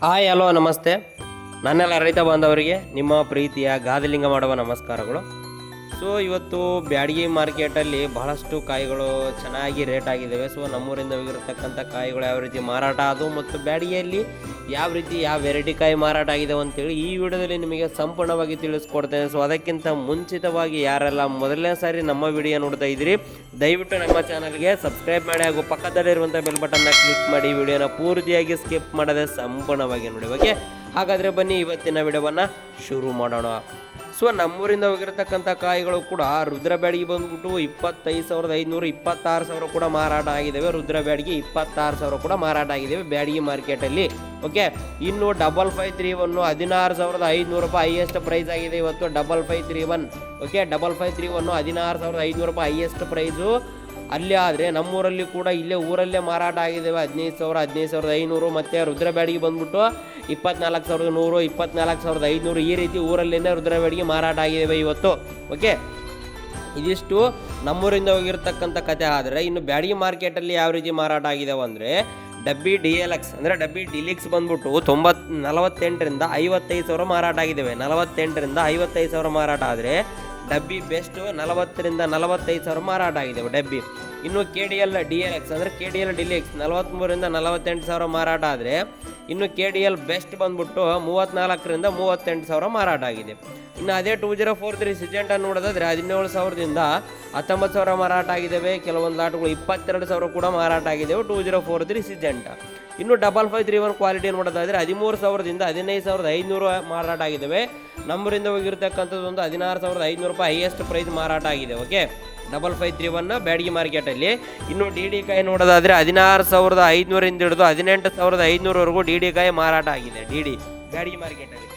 Hi hello ನಮಸ್ತೆ. ನನ್ನೆಲ್ಲ ರೈತ ಬಾಂಧವರಿಗೆ ನಿಮ್ಮ ಪ್ರೀತಿಯ ಗಾದಿಲಿಂಗ ಮಾಡುವ ನಮಸ್ಕಾರಗಳು. ಸೊ ಇವತ್ತು ಬ್ಯಾಡಗಿ ಮಾರ್ಕೆಟಲ್ಲಿ ಬಹಳಷ್ಟು ಕಾಯಿಗಳು ಚೆನ್ನಾಗಿ ರೇಟ್ ಆಗಿದ್ದಾವೆ. ಸೊ ನಮ್ಮೂರಿಂದ ಹೋಗಿರತಕ್ಕಂಥ ಕಾಯಿಗಳು ಯಾವ ರೀತಿ ಮಾರಾಟ ಅದು ಮತ್ತು ಬ್ಯಾಡಗಿಯಲ್ಲಿ ಯಾವ ರೀತಿ ಯಾವ ವೆರೈಟಿ ಕಾಯಿ ಮಾರಾಟ ಆಗಿದ್ದಾವೆ ಅಂತೇಳಿ ಈ ವಿಡಿಯೋದಲ್ಲಿ ನಿಮಗೆ ಸಂಪೂರ್ಣವಾಗಿ ತಿಳಿಸ್ಕೊಡ್ತೇನೆ. ಸೊ ಅದಕ್ಕಿಂತ ಮುಂಚಿತವಾಗಿ ಯಾರೆಲ್ಲ ಮೊದಲನೇ ಸಾರಿ ನಮ್ಮ ವಿಡಿಯೋ ನೋಡ್ತಾ ಇದ್ದೀರಿ, ದಯವಿಟ್ಟು ನಮ್ಮ ಚಾನಲ್ಗೆ ಸಬ್ಸ್ಕ್ರೈಬ್ ಮಾಡಿ ಹಾಗೂ ಪಕ್ಕದಲ್ಲಿರುವಂಥ ಬೆಲ್ ಬಟನ್ನ ಕ್ಲಿಕ್ ಮಾಡಿ ವಿಡಿಯೋನ ಪೂರ್ತಿಯಾಗಿ ಸ್ಕಿಪ್ ಮಾಡದೆ ಸಂಪೂರ್ಣವಾಗಿ ನೋಡಿ. ಓಕೆ, ಹಾಗಾದರೆ ಬನ್ನಿ ಇವತ್ತಿನ ವಿಡಿಯೋವನ್ನು ಶುರು ಮಾಡೋಣ. ಸೊ ನಮ್ಮೂರಿಂದ ಹೋಗಿರತಕ್ಕಂಥ ಕಾಯಿಗಳು ಕೂಡ ರುದ್ರ ಬ್ಯಾಡಗಿ ಬಂದ್ಬಿಟ್ಟು 25,500 26,000 ಕೂಡ ಮಾರಾಟ ಆಗಿದ್ದಾವೆ. ರುದ್ರ ಬ್ಯಾಡಗಿ 26,000 ಕೂಡ ಮಾರಾಟ ಆಗಿದ್ದಾವೆ ಬ್ಯಾಡಗಿ ಮಾರ್ಕೆಟಲ್ಲಿ. ಓಕೆ, ಇನ್ನು 5531 16,500 ರೂಪಾಯಿ ಹೈಯೆಸ್ಟ್ ಪ್ರೈಸ್ ಆಗಿದೆ ಇವತ್ತು. 5531 ಓಕೆ, 5531 16,500 ರೂಪಾಯಿ ಹೈಯೆಸ್ಟ್ ಪ್ರೈಸು ಅಲ್ಲೇ. ಆದರೆ ನಮ್ಮೂರಲ್ಲಿ ಕೂಡ ಇಲ್ಲೇ ಊರಲ್ಲೇ ಮಾರಾಟ ಆಗಿದ್ದಾವೆ 15,000 15,500. ಮತ್ತು ರುದ್ರ ಬ್ಯಾಡಗಿ ಬಂದ್ಬಿಟ್ಟು 24,100 24,500 ಈ ರೀತಿ ಊರಲ್ಲೇ ರುದ್ರ ಬ್ಯಾಡಗಿ ಮಾರಾಟ ಆಗಿದ್ದಾವೆ ಇವತ್ತು. ಓಕೆ, ಇದಿಷ್ಟು ನಮ್ಮೂರಿಂದ ಹೋಗಿರ್ತಕ್ಕಂಥ ಕತೆ. ಆದರೆ ಇನ್ನು ಬ್ಯಾಡಗಿ ಮಾರ್ಕೆಟಲ್ಲಿ ಯಾವ ರೀತಿ ಮಾರಾಟ ಆಗಿದ್ದಾವೆ ಅಂದರೆ ಡಬ್ಬಿ DLX ಅಂದರೆ ಡಬ್ಬಿ ಡಿಲಿಕ್ಸ್ ಬಂದ್ಬಿಟ್ಟು 48,000 55,000 ಮಾರಾಟ ಆಗಿದ್ದಾವೆ. 48,000 55,000 ಮಾರಾಟ ಆದರೆ ಡಬ್ಬಿ ಬೆಸ್ಟ್ 40,000 45,000 ಮಾರಾಟ ಆಗಿದ್ದಾವೆ ಡಬ್ಬಿ. ಇನ್ನು KDL DLX ಅಂದರೆ KDL ಡಿಲಿಕ್ಸ್ 43,000 48,000 ಮಾರಾಟ ಆದರೆ ಇನ್ನು KDL ಬೆಸ್ಟ್ ಬಂದ್ಬಿಟ್ಟು 34,000 38,000 ಮಾರಾಟ ಆಗಿದೆ. ಇನ್ನು ಅದೇ 2043 ಸಿಜೆಂಟ ನೋಡೋದಾದರೆ 17,000 19,000 ಮಾರಾಟ ಆಗಿದ್ದಾವೆ. ಕೆಲವೊಂದು ಲಾಟ್ಗಳು 22,000 ಕೂಡ ಮಾರಾಟ ಆಗಿದ್ದಾವೆ 2043 ಸಿಜೆಂಟ. ಇನ್ನು 5531 ಕ್ವಾಲಿಟಿ ನೋಡೋದಾದರೆ 13,000 15,500 ಮಾರಾಟ ಆಗಿದ್ದಾವೆ. ನಮ್ಮೂರಿಂದ ಹೋಗಿರ್ತಕ್ಕಂಥದ್ದು ಒಂದು 16,500 ರೂಪಾಯಿ ಹೈಯೆಸ್ಟ್ ಪ್ರೈಸ್ ಮಾರಾಟ ಆಗಿದೆ. ಓಕೆ, 5531 ಬ್ಯಾಡಗಿ ಮಾರ್ಕೆಟಲ್ಲಿ. ಇನ್ನು DD ಕಾಯಿ ನೋಡೋದಾದರೆ 16,500 ಹಿಡಿದು 18,500ವರೆಗೂ DD ಕಾಯಿ ಮಾರಾಟ ಆಗಿದೆ DD ಬ್ಯಾಡಗಿ ಮಾರ್ಕೆಟಲ್ಲಿ.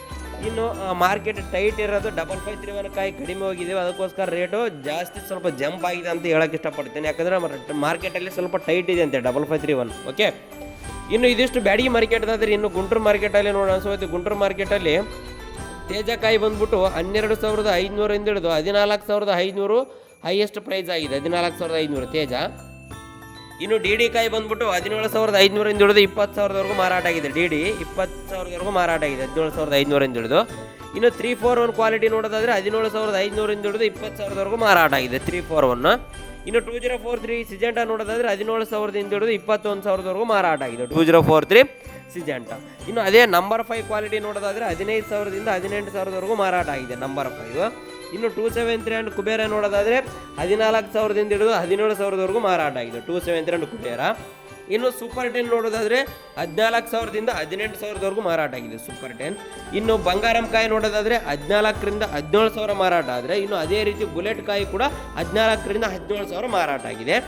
ಇನ್ನು ಮಾರ್ಕೆಟ್ ಟೈಟ್ ಇರೋದು 5531 ಕಾಯಿ ಕಡಿಮೆ ಹೋಗಿದೆ, ಅದಕ್ಕೋಸ್ಕರ ರೇಟು ಜಾಸ್ತಿ ಸ್ವಲ್ಪ ಜಂಪ್ ಆಗಿದೆ ಅಂತ ಹೇಳೋಕ್ಕೆ ಇಷ್ಟಪಡ್ತೀನಿ. ಯಾಕಂದರೆ ಮಾರ್ಕೆಟಲ್ಲಿ ಸ್ವಲ್ಪ ಟೈಟ್ ಇದೆ ಅಂತೆ 5531. ಓಕೆ, ಇನ್ನು ಇದಿಷ್ಟು ಬ್ಯಾಡಗಿ ಮಾರ್ಕೆಟ್ದಾದರೆ ಇನ್ನು ಗುಂಟೂರು ಮಾರ್ಕೆಟಲ್ಲಿ ನೋಡೋಣ. ಅನ್ಸೋದು ಗುಂಟೂರು ಮಾರ್ಕೆಟಲ್ಲಿ ತೇಜಕಾಯಿ ಬಂದ್ಬಿಟ್ಟು 12,500 ಹಿಡಿದು 14,500 ಹೈಯೆಸ್ಟ್ ಪ್ರೈಸ್ ಆಗಿದೆ 14,500 ತೇಜ. ಇನ್ನು DD ಕಾಯಿ ಬಂದ್ಬಿಟ್ಟು 17,500 ಹಿಡಿದು 20,000ವರೆಗೂ ಮಾರಾಟ ಆಗಿದೆ. DD 20,000ವರೆಗೂ ಮಾರಾಟ ಆಗಿದೆ 17,500 ಹಿಡಿದು. ಇನ್ನು 341 ಕ್ವಾಲಿಟಿ ನೋಡೋದಾದರೆ 17,500 ಹಿಡಿದು 20,000ವರೆಗೂ ಮಾರಾಟ ಆಗಿದೆ 341. ಇನ್ನು 2043 ಸಿಜೆಂಟ ನೋಡೋದಾದರೆ 17,000 ಹಿಡಿದು 21,000ವರೆಗೂ ಮಾರಾಟ ಆಗಿದೆ 2043 ಸಿಜೆಂಟ. ಇನ್ನು ಅದೇ ನಂಬರ್ 5 ಕ್ವಾಲಿಟಿ ನೋಡೋದಾದರೆ 15,000 18,000ವರೆಗೂ ಮಾರಾಟ ಆಗಿದೆ ನಂಬರ್ 5. ಇನ್ನು 273 ಕುಬೇರ ನೋಡೋದಾದರೆ 14,000 ಹಿಡಿದು 17,000ವರೆಗೂ ಮಾರಾಟ ಆಗಿದೆ 273 ಕುಬೇರ. ಇನ್ನು ಸೂಪರ್ 10 ನೋಡೋದಾದರೆ 14,000 18,000ವರೆಗೂ ಮಾರಾಟ ಆಗಿದೆ ಸೂಪರ್ 10. ಇನ್ನು ಬಂಗಾರಂ ಕಾಯಿ ನೋಡೋದಾದರೆ 14,000 17,000 ಮಾರಾಟ ಆದರೆ ಇನ್ನು ಅದೇ ರೀತಿ ಬುಲೆಟ್ ಕಾಯಿ ಕೂಡ 14,000 17,000 ಮಾರಾಟ ಆಗಿದೆ.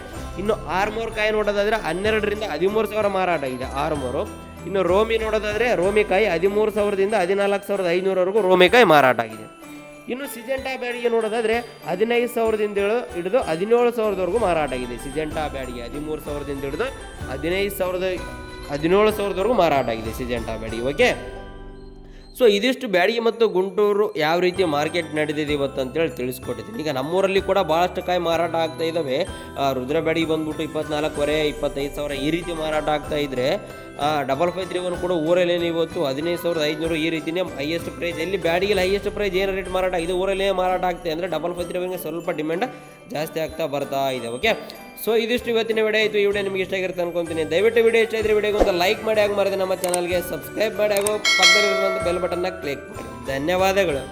ಇನ್ನು ಆರ್ಮೋರ್ ಕಾಯಿ ನೋಡೋದಾದರೆ 12,000 13,000 ಮಾರಾಟ ಆಗಿದೆ ಆರ್ಮೋರು. ಇನ್ನು ರೋಮಿ ನೋಡೋದಾದರೆ ರೋಮಿ ಕಾಯಿ 13,000 14,500ವರೆಗೂ ರೋಮಿ ಕಾಯಿ ಮಾರಾಟ ಆಗಿದೆ. ಇನ್ನು ಸಿಜೆಂಟಾ ಬ್ಯಾಡಿಗೆ ನೋಡೋದಾದರೆ 15,000 ಹಿಡಿದು 17,000ವರೆಗೂ ಮಾರಾಟ ಆಗಿದೆ. ಸಿಜೆಂಟಾ ಬ್ಯಾಡಿಗೆ 13,000 ಹಿಡಿದು 17,000ವರೆಗೂ ಮಾರಾಟ ಆಗಿದೆ ಸಿಜೆಂಟಾ ಬ್ಯಾಡಿಗೆ. ಓಕೆ, ಸೊ ಇದಿಷ್ಟು ಬ್ಯಾಡಗಿ ಮತ್ತು ಗುಂಟೂರು ಯಾವ ರೀತಿ ಮಾರ್ಕೆಟ್ ನಡೆದಿದೆ ಇವತ್ತು ಅಂತೇಳಿ ತಿಳಿಸ್ಕೊಟ್ಟಿದ್ದೀನಿ. ಈಗ ನಮ್ಮೂರಲ್ಲಿ ಕೂಡ ಭಾಳಷ್ಟು ಕಾಯಿ ಮಾರಾಟ ಆಗ್ತಾ ಇದ್ದಾವೆ. ರುದ್ರ ಬ್ಯಾಡಗಿ ಬಂದ್ಬಿಟ್ಟು 24,500 25,000 ಈ ರೀತಿ ಮಾರಾಟ ಆಗ್ತಾ ಇದ್ದರೆ 5531 ಕೂಡ ಊರಲ್ಲೇ ಇವತ್ತು 15,500 ಈ ರೀತಿಯೇ ಹೈಯೆಸ್ಟ್ ಪ್ರೈಸ್. ಎಲ್ಲಿ ಬ್ಯಾಡಗಿಲಿ ಹೈಯೆಸ್ಟ್ ಪ್ರೈಸ್ ಏನು ರೇಟ್ ಮಾರಾಟ ಆಗಿದೆ ಊರಲ್ಲೇ ಮಾರಾಟ ಆಗ್ತದೆ ಅಂದರೆ 5531 ಸ್ವಲ್ಪ ಡಿಮ್ಯಾಂಡ್ ಜಾಸ್ತಿ ಆಗ್ತಾ ಬರ್ತಾ ಇದೆ. ಓಕೆ, ಸೊ ಇದಿಷ್ಟು ಇವತ್ತಿನ ವಿಡಿಯೋ ಆಯಿತು. ಈ ವಿಡಿಯೋ ನಿಮಗೆ ಇಷ್ಟ ಆಗಿರುತ್ತೆ ಅನ್ಕೊಂತೀನಿ. ದಯವಿಟ್ಟು ವಿಡಿಯೋ ಇಷ್ಟ ಇದ್ದರೆ ವಿಡಿಯೋಗೆ ಒಂದು ಲೈಕ್ ಮಾಡಿ ಹಾಗೂ ಮರೆದು ನಮ್ಮ ಚಾನಲ್ಗೆ ಸಬ್ಸ್ಕ್ರೈಬ್ ಮಾಡಿ ಹಾಗೂ ಪಕ್ಕದಲ್ಲಿರುವಂಥ ಬೆಲ್ ಬಟನ್ನ ಕ್ಲಿಕ್ ಮಾಡಿ. ಧನ್ಯವಾದಗಳು.